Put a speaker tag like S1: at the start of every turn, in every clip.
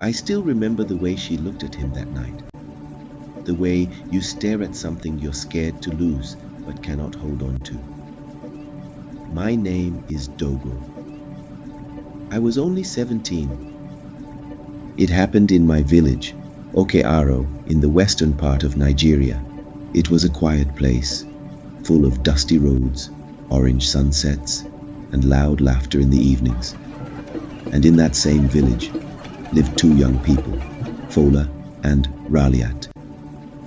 S1: I still remember the way she looked at him that night. The way you stare at something you're scared to lose but cannot hold on to. My name is Dogo. I was only 17. It happened in my village, Okearo, in the western part of Nigeria. It was a quiet place, full of dusty roads, orange sunsets, and loud laughter in the evenings. And in that same village lived two young people, Fola and Raliat.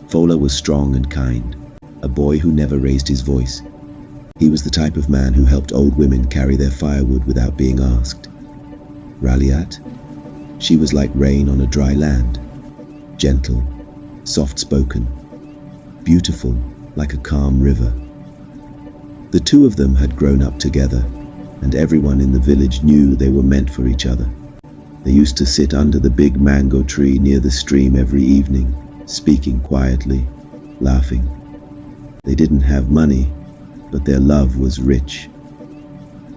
S1: Fola was strong and kind, a boy who never raised his voice. He was the type of man who helped old women carry their firewood without being asked. Raliat, she was like rain on a dry land, gentle, soft-spoken, beautiful like a calm river. The two of them had grown up together, and everyone in the village knew they were meant for each other. They used to sit under the big mango tree near the stream every evening, speaking quietly, laughing. They didn't have money, but their love was rich.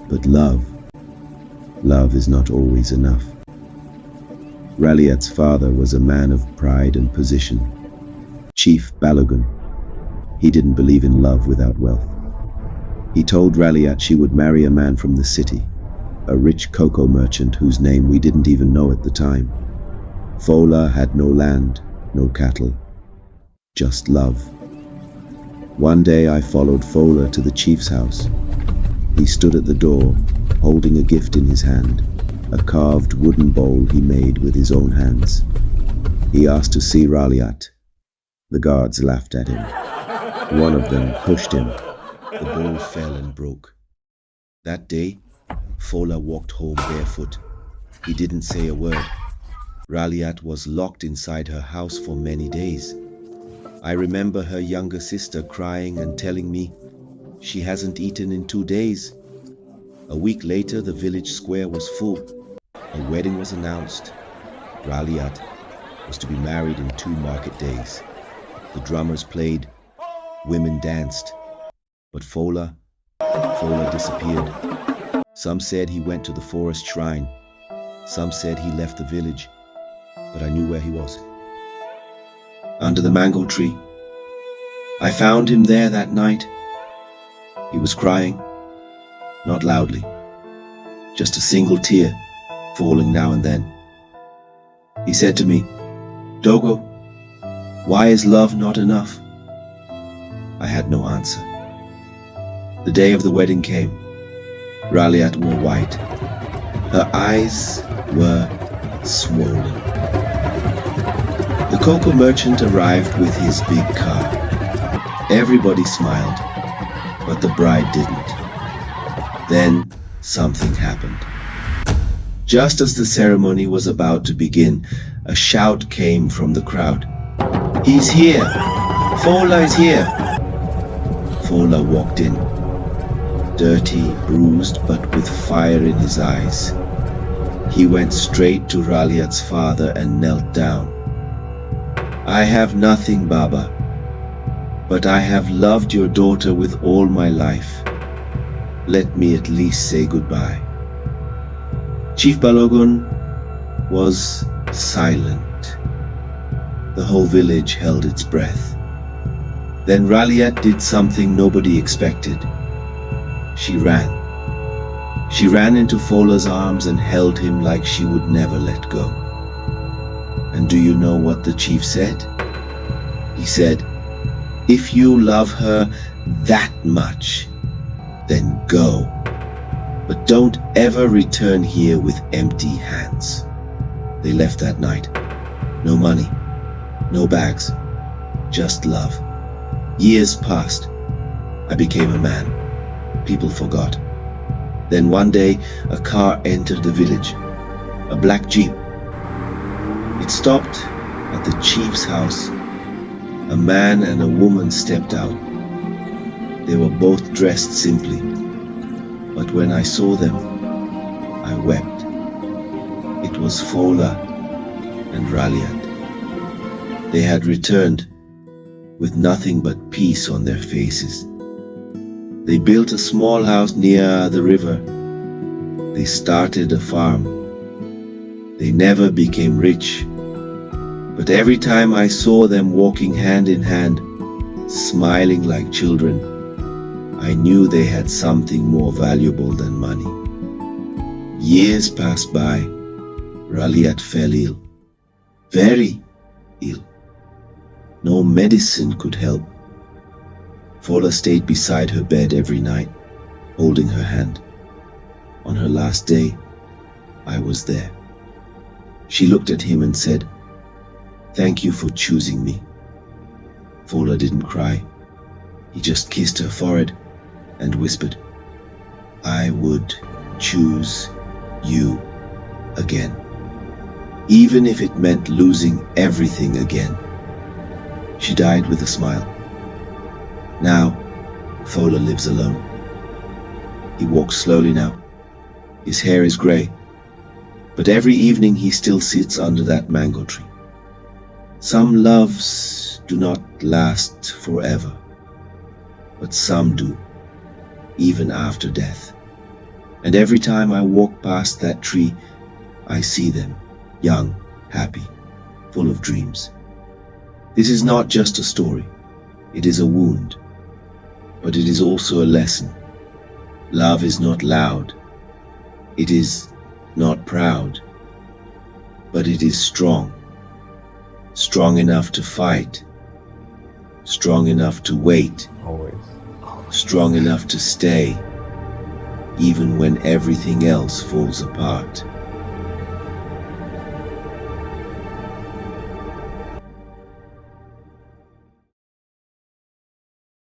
S1: But love is not always enough. Raliat's father was a man of pride and position, Chief Balogun. He didn't believe in love without wealth. He told Raliat she would marry a man from the city, a rich cocoa merchant whose name we didn't even know at the time. Fola had no land, no cattle, just love. One day I followed Fola to the chief's house. He stood at the door, holding a gift in his hand, a carved wooden bowl he made with his own hands. He asked to see Raliat. The guards laughed at him. One of them pushed him. The bowl fell and broke. That day, Fola walked home barefoot. He didn't say a word. Raliat was locked inside her house for many days. I remember her younger sister crying and telling me she hasn't eaten in 2 days. A week later, the village square was full. A wedding was announced. Raliat was to be married in 2 market days. The drummers played, women danced, but Fola disappeared. Some said he went to the forest shrine. Some said he left the village, but I knew where he was. Under the mango tree. I found him there that night. He was crying, not loudly, just a single tear falling now and then. He said to me, "Dogo, why is love not enough?" I had no answer. The day of the wedding came. Raliat wore white. Her eyes were swollen. The cocoa merchant arrived with his big car. Everybody smiled, but the bride didn't. Then something happened. Just as the ceremony was about to begin, a shout came from the crowd. "He's here! Fola is here!" Fola walked in, dirty, bruised, but with fire in his eyes. He went straight to Raliat's father and knelt down. "I have nothing, Baba, but I have loved your daughter with all my life. Let me at least say goodbye." Chief Balogun was silent. The whole village held its breath. Then Raliat did something nobody expected. She ran. She ran into Fola's arms and held him like she would never let go. And do you know what the chief said? He said, "If you love her that much, then go. But don't ever return here with empty hands." They left that night. No money, no bags, just love. Years passed. I became a man. People forgot. Then one day, a car entered the village. A black jeep. It stopped at the chief's house. A man and a woman stepped out. They were both dressed simply. But when I saw them, I wept. It was Fola and Raliat. They had returned with nothing but peace on their faces. They built a small house near the river. They started a farm. They never became rich, but every time I saw them walking hand in hand, smiling like children, I knew they had something more valuable than money. Years passed by. Raliat fell ill, very ill. No medicine could help. Fola stayed beside her bed every night, holding her hand. On her last day, I was there. She looked at him and said, "Thank you for choosing me." Fola didn't cry. He just kissed her forehead and whispered, "I would choose you again, even if it meant losing everything again." She died with a smile. Now, Fola lives alone. He walks slowly now. His hair is grey, but every evening he still sits under that mango tree. Some loves do not last forever, but some do, even after death. And every time I walk past that tree, I see them, young, happy, full of dreams. This is not just a story. It is a wound, but it is also a lesson. Love is not loud. It is not proud, but it is strong. Strong enough to fight. Strong enough to wait.
S2: Always.
S1: Strong enough to stay, even when everything else falls apart.